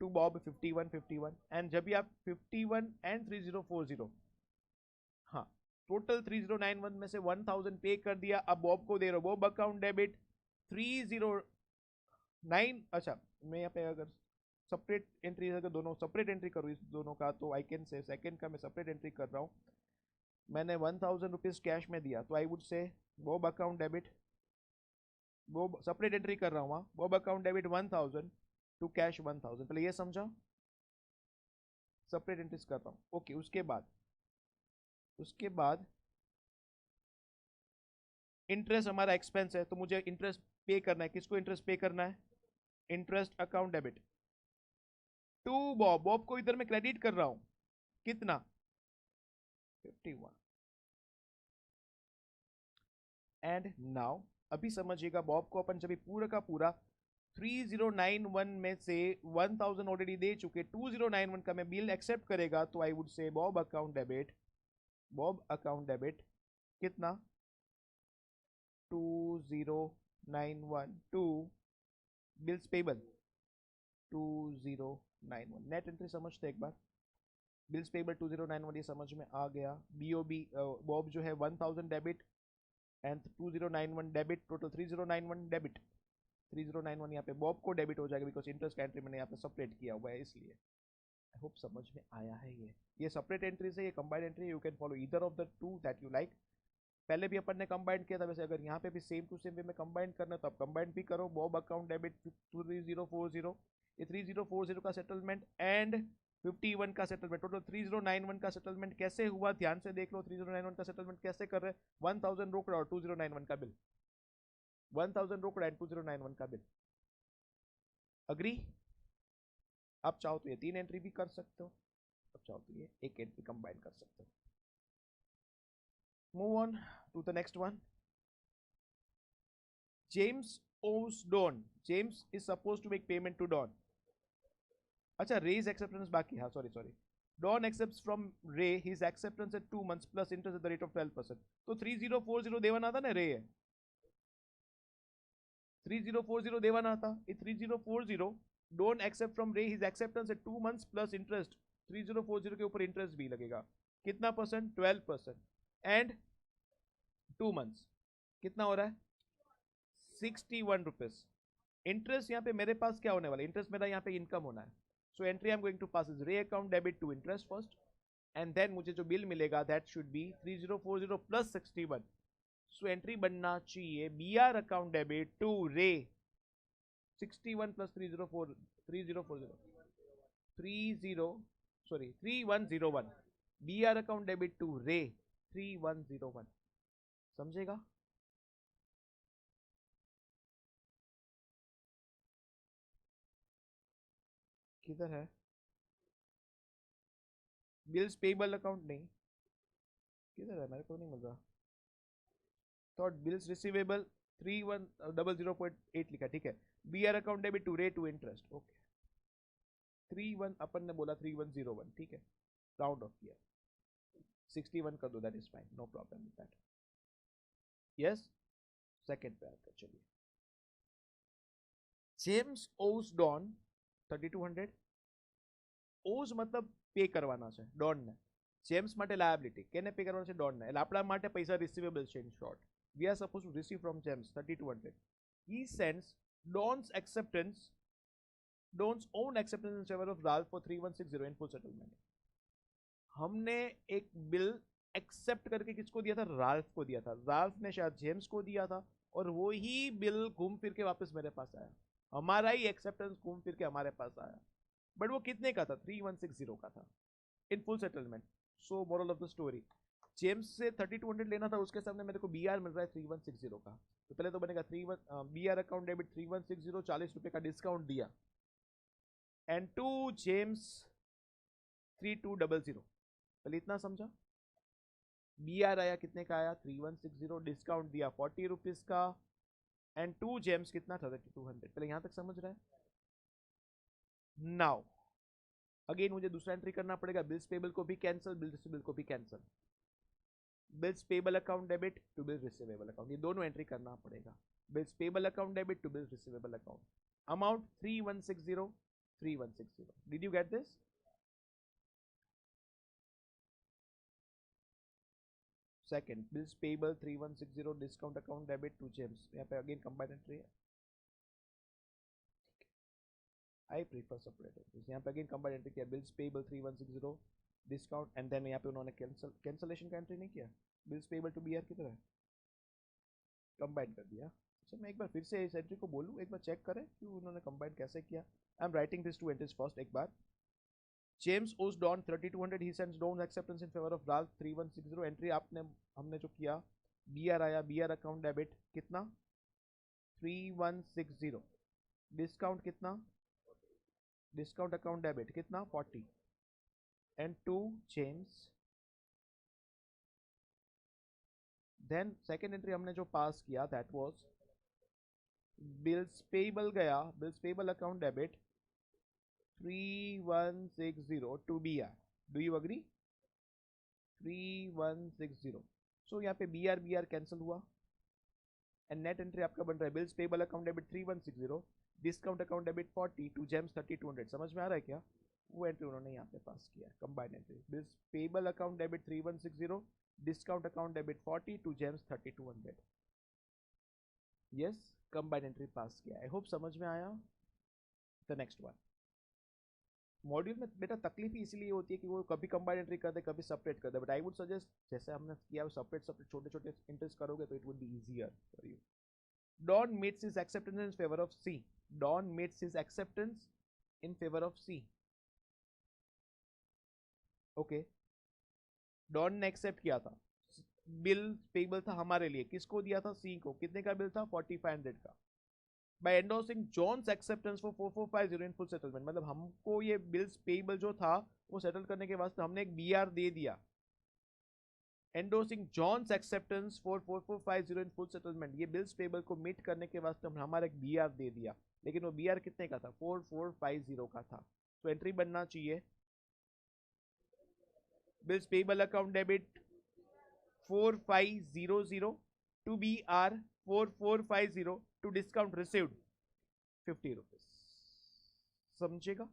to Bob 51 51, and जब भी आप 51 एंड 3040, हाँ टोटल 3091 में से 1000 पे कर दिया, अब बॉब को दे रहे हो, बॉब अकाउंट डेबिट 309। अच्छा मैं यहाँ पे अगर सेपरेट एंट्री, अगर दोनों सेपरेट एंट्री करूँ इस दोनों का, तो आई कैन से सेकंड का मैं सेपरेट एंट्री कर रहा हूँ, मैंने 1000 रुपीज कैश में दिया, तो I would say Bob account debit, वो सेपरेट एंट्री कर रहा हूँ, Bob account debit 1000 to cash 1000, पहले ये समझा, सेपरेट एंट्रीज कर रहा हूँ। ओके उसके बाद इंटरेस्ट हमारा एक्सपेंस है, तो मुझे इंटरेस्ट पे करना है, किसको इंटरेस्ट पे करना है, interest account debit to Bob, Bob को इधर मैं क्रेडिट कर रहा हूं, कितना 51। एंड नाउ अभी समझिएगा, बॉब को अपन जब पूरा का पूरा 3091 में से 1000 ऑलरेडी दे चुके, 2091 का मैं बिल एक्सेप्ट करेगा, तो I would say Bob account debit, Bob account debit कितना 2091 to bills payable 2091, net entry समझते एक बार, बिल्स पेबल 2091 ये समझ में आ गया। बीओबी बॉब जो है 1000 debit and 2091 debit, total 3091 debit, 3091 यहाँ पे बॉब को डेबिट हो जाएगा बिकॉज इंटरेस्ट का एंट्री मैंने यहाँ पे सेपरेट किया हुआ है, इसलिए आई होप समझ में आया है। ये सेपरेट एंट्री से ये combined entry, you can follow either of the two that you like. पहले भी अपन ने कंबाइंड किया था, वैसे अगर यहाँ पे भी सेम टू सेम वे में कंबाइंड करना है तो आप कंबाइंड भी करो, बॉब अकाउंट डेबिट 3040, ये 3040 का सेटलमेंट एंड 51 का सेटलमेंट, टोटल 3091 का सेटलमेंट कैसे हुआ ध्यान से देख लो। 3091 का सेटलमेंट कैसे कर रहे हैं, 1000 रोकड़ा और 2091 का बिल, 1000 रोकड़ा एंड 2091 का बिल, अग्री? आप चाहो तो ये 3 एंट्री भी कर सकते हो, अब चाहो तो ये एक एंट्री कंबाइन कर सकते हो। Move on to the next one. James owes Don. James is supposed to make payment to Don. अच्छा रेज एक्सेप्टेंस बाकी, हाँ sorry Don accepts from Ray his acceptance at 2 months plus interest at the rate of 12%. तो 3040 देवाना था ना, रे है 3040 देवाना था, ये 3040 Don accept from Ray his acceptance at 2 months plus interest, 3040 के ऊपर इंटरेस्ट भी लगेगा, कितना परसेंट 12%, एंड 2 मंथ्स कितना हो रहा है 61 रुपीज। इंटरेस्ट यहाँ पे मेरे पास क्या होने वाला है, इंटरेस्ट मेरा यहाँ पे इनकम होना है, so entry I am going to pass is Ray account debit to interest first, and then मुझे जो बिल मिलेगा that should be 3040 plus 61, so entry बनना चाहिए B R account debit to Ray 61 plus 3101, B R account debit to Ray 3101, समझेगा? किधर है bills payable account, नहीं किधर है, मेरे को नहीं मिल रहा, थॉट बिल्स रिसीवेबल 3100.8 लिखा, ठीक है, B R account debit to Ray to interest, okay 31 अपन ने बोला 3101, ठीक है राउंड ऑफ किया 61 कर दो, that is fine, no problem with that. Yes second पे आकर चलिए, जेम्स ओज डॉन 3200. ઓઝ મતલબ પે કરવાના છે ડોનને. જેમ્સ માટે લાયબિલિટી કેને પે કરવાનું છે ડોનને, એટલે આપણા માટે પૈસા રિસીવેબલ છે. In short we are suppose two receive from James 3200. he sends Don's acceptance, Don's own acceptance in favor of Ralph for 3160 in full settlement. हमने एक बिल एक्सेप्ट करके किसको दिया था, राल्फ को दिया था. राल्फ ने शायद जेम्स को दिया था और वो ही बिल घूम फिर के वापस मेरे पास आया. हमारा ही एक्सेप्टेंस घूम फिर के हमारे पास आया. बट वो कितने का था, 3160 का था इन full settlement. So moral of the story, James से 3200 लेना था, उसके सामने मेरे को बीआर मिल रहा है 3160 का. तो पहले तो बनेगा बीआर अकाउंट डेबिट 3160, 40 रुपए का डिस्काउंट दिया. And to James 3200. पहले इतना समझा. बीआर आया कितने का आया 3160, डिस्काउंट दिया 40 रुपीज का. एंड टू जेम्स कितना था 3200. पहले यहां तक समझ रहा है. नाउ अगेन मुझे दूसरा एंट्री करना पड़ेगा. बिल्स पेबल को भी कैंसिल, बिल रिसीवेबल को भी cancel. Bills payable account debit to bill receivable account, ये दोनों एंट्री करना पड़ेगा. Bills payable account debit to bill receivable account. Amount 3160, 3160. Did you get this? Second, bills payable 3160, discount account debit to James. यहाँ पे again combined entry है. I prefer separate entries. यहाँ पे again combined entry किया. Bills payable 3160, discount, and then यहाँ पे उन्होंने cancellation का एंट्री नहीं किया. बिल्स पेबल टू बीआर की तरह कंबाइन कर दिया. अच्छा, मैं एक बार फिर से इस एंट्री को बोलूँ, एक बार चेक करें कि उन्होंने कंबाइन कैसे किया. I am writing this two entries first. एक बार James owes Don 3200, he sends Don acceptance in favour of Ralph 3160. Entry आपने हमने जो किया, बीआर आया, बीआर अकाउंट डेबिट कितना 3160, डिस्काउंट कितना, डिस्काउंट अकाउंट डेबिट कितना 40. And to James. Then second entry हमने जो पास किया दैट वाज बिल्स पेबल गया, bills payable account debit 3160 to BR. Do you agree? 3160. So यहाँ पे बीआर बीआर कैंसिल हुआ एंड नेट एंट्री आपका बन रहा है bills payable account debit 3160, discount account debit 40 to James 3200. समझ में आ रहा है क्या? वो एंट्री उन्होंने यहाँ पे पास किया. Combined entry, bills payable account debit 3160, discount account debit 40 to James 3200. Yes, combined entry pass किया. आई होप समझ में आया. The next one. मॉड्यूल में बेटा तकलीफ ही इसलिए होती है कि वो कभी कंबाइंड एंट्री करते, कभी सेपरेट करते. बट आई वुड सजेस्ट जैसे हमने किया सेपरेट सेपरेट छोटे छोटे एंट्रीज करोगे तो it would be easier for you. Don meets his acceptance in favor of C. Don meets his acceptance in favor of C. Okay. Don ने accept किया था. बिल पेबल था हमारे लिए, किसको दिया था, C को. कितने का बिल था 4500 का. By endorsing John's acceptance for 4450 in full settlement, मतलब हमको ये बिल्स पेबल जो था वो सेटल करने के वास्ते हमने एक बीआर दे दिया. Endorsing John's acceptance for 4450 in full settlement, ये बिल्स पेबल को मीट करने के वास्ते हमने हमारा एक बीआर दे दिया. लेकिन वो बीआर कितने का था, 4450 का था. तो एंट्री बनना चाहिए bills payable account debit 4500 to BR 4450 to discount received 50 rupees. समझेगा?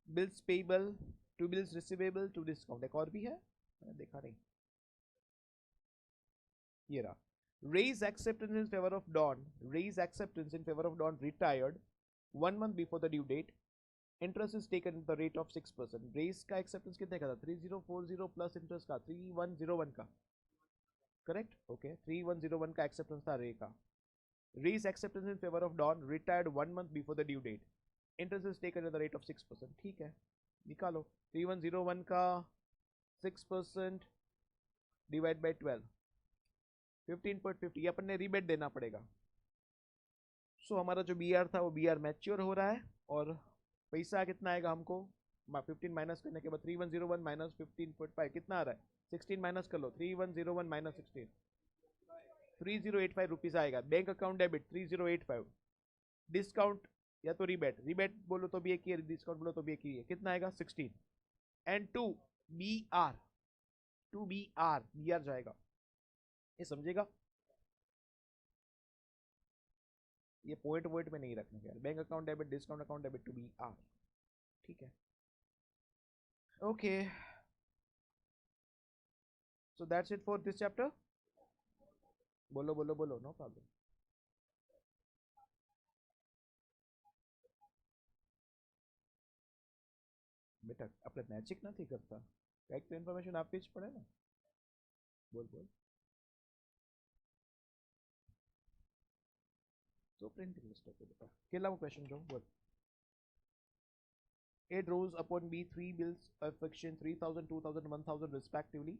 Bills payable to bills receivable to discount. एक और भी है, मैंने देखा नहीं. ये रहा. Raise acceptance in favor of Don. Raise acceptance in favor of Don retired 1 month before the due date. Interest is taken at the rate of 6%. Raise का acceptance कितने का था, 3040 plus interest का 3101 का. Correct? Okay. 3101 का acceptance था रे का. Raise acceptance in favor of Don retired 1 month before the due date. Interest is taken at the rate of 6%. ठीक है, निकालो. 3101 का 6% डिवाइड बाई 12, 15.50. अपन ने रिबेट देना पड़ेगा. सो हमारा जो बीआर था वो बीआर मैच्योर हो रहा है और पैसा कितना आएगा हमको 15 माइनस करने के बाद 3101 माइनस 15.5 कितना आ रहा है, 16 माइनस कर लो. 3101 माइनस 16 3085 रुपीज आएगा. Bank account debit 3085. डिस्काउंट या तो रिबेट, रिबेट बोलो तो भी एक ही है, डिस्काउंट बोलो तो भी एक ही है. कितना आएगा 16. And to BR to B R, B R जाएगा, ये समझेगा। ये पॉइंट वॉइंट में नहीं रखने का, bank account debit, discount account debit to B R, ठीक है। Okay, so that's it for this chapter. बोलो बोलो बोलो, नो प्रॉब्लम। बेटा આપણે મેજિક નથી કરતા, કંઈક તો ઇન્ફોર્મેશન આપવી જ પડે ને, બોલ બોલ। તો પ્રિન્ટિંગ લિસ્ટ ઓકે બેટા, કેટલામો ક્વેશ્ચન જો બોલ। A draws upon B three bills of fiction 3000, 2000, 1000 respectively.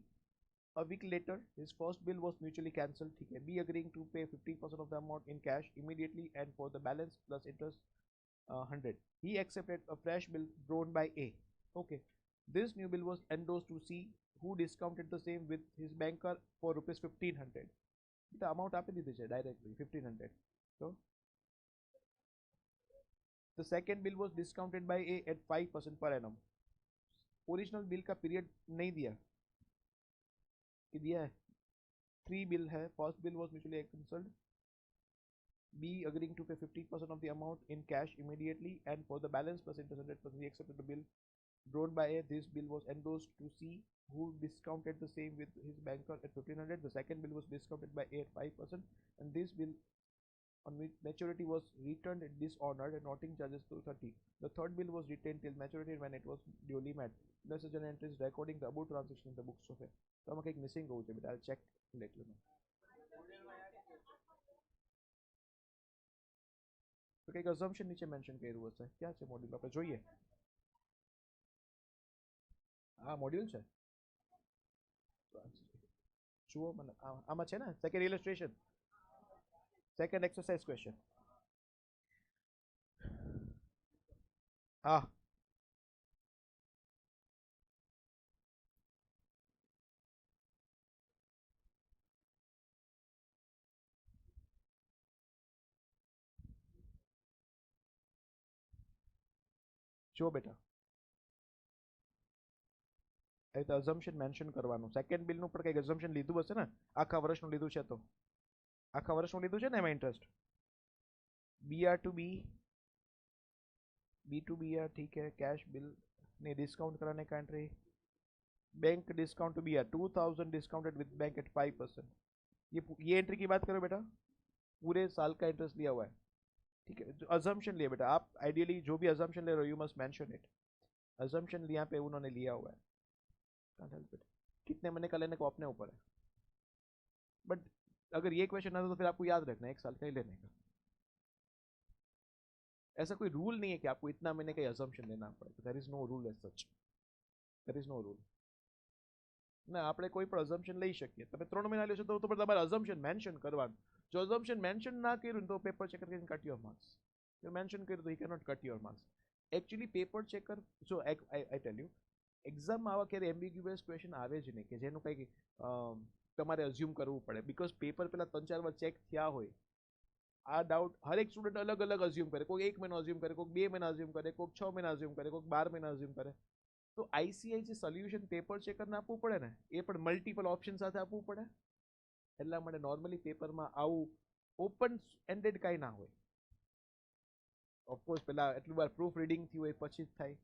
A week later, his first bill was mutually cancelled. ठीक है, B agreeing to pay 50% of the amount in cash immediately and for the balance plus interest 100. He accepted a fresh bill drawn by A. Okay, this new bill was endorsed to C, who discounted the same with his banker for rupees 1500. The amount આપી દીધી છે directly 1500. So the second bill was discounted by A at 5% per annum. Original bill का period नहीं दिया कि दिया है, 3 bill है, first bill was mutually cancelled, B agreeing to pay 50% of the amount in cash immediately and for the balance plus interest 100%, he accepted the bill drawn by A. This bill was endorsed to C, who discounted the same with his banker at 1500. The second bill was discounted by A at 5% and this bill on maturity was returned dishonored and knotting charges to 30. The third bill was retained till maturity when it was duly met. This is an entry recording the above transaction in the books of it. So આમાં કંઈક missing હોવું છે બેટા, I'll check let you know. તો કંઈક assumption નીચે mention કર્યું હશે, ક્યાં છે મોડ્યુલ આપણે જોઈએ। આ મોડ્યુલ છે, જુઓ મને આમાં છે ને સેકન્ડ ઇલસ્ટ્રેશન, સેકન્ડ એક્સરસાઇઝ ક્વેશ્ચન। હા જો બેટા એ તો અઝમ્પશન મેન્શન કરવાનું, સેકન્ડ બિલનું પણ કંઈક અઝમ્પશન લીધું હશે ને, આખા વર્ષનું લીધું છે તો આખા વર્ષનું લીધું છે ને એમાં interest, BR to B, B to BR, ठीक है। कैश बिल ने डिस्काउंट कराने का entry, bank discount to BR 2000 discounted with bank at 5%। ये एंट्री की बात करो बेटा, पूरे साल का इंटरेस्ट लिया हुआ है, ठीक है। जो अजम्पशन लिया बेटा, आप आइडियली जो भी अजम्पशन ले रहे हो you must mention it. Assumption यहाँ पे उन्होंने लिया हुआ है, कितने महीने का लेने को अपने ऊपर है, बट अगर ये क्वेश्चन आता तो फिर आपको याद रखना है 1 साल का ही लेने का। ऐसा कोई रूल नहीं है कि आपको इतना महीने का अजम्पशन लेना पड़े, there is no rule as such, there is no rule ना। આપણે કોઈ પણ અઝમ્પશન લઈ શકીએ, તમે 3 મહિના લ્યો છો તો તમારે અઝમ્પશન મેન્શન કરવાનું, જો અઝમ્પશન મેન્શન ના કર્યું તો paper checker can cut your marks, જો મેન્શન કર્યું તો હી cannot cut your marks. Actually paper checker जो आई टेल यू एग्जाम आवा क्यारे एम्बिग्युअस क्वेश्चन आवे ज नहीं कि जेनु कई તમારે અઝ્યુમ કરવું પડે, બીકોઝ પેપર પેલા 3-4 વાર ચેક થયા હોય, આ ડાઉટ હર એક સ્ટુડન્ટ અલગ અલગ અઝ્યુમ કરે, કોઈ 1 મહિનો અઝ્યુમ કરે, કોઈ 2 મહિના અઝ્યુમ કરે, કોઈ 6 મહિના અઝ્યુમ કરે, કોઈ 12 મહિના અઝ્યુમ કરે। તો આઈસીઆઈ જે સોલ્યુશન પેપર ચેકરને આપવું પડે ને એ પણ મલ્ટિપલ ઓપ્શન સાથે આપવું પડે, એટલા માટે નોર્મલી પેપરમાં આવું ઓપન એન્ડેડ કાંઈ ના હોય। ઓફકોર્સ પેલા એટલી વાર પ્રૂફ રીડિંગ થી હોય પછી જ થાય,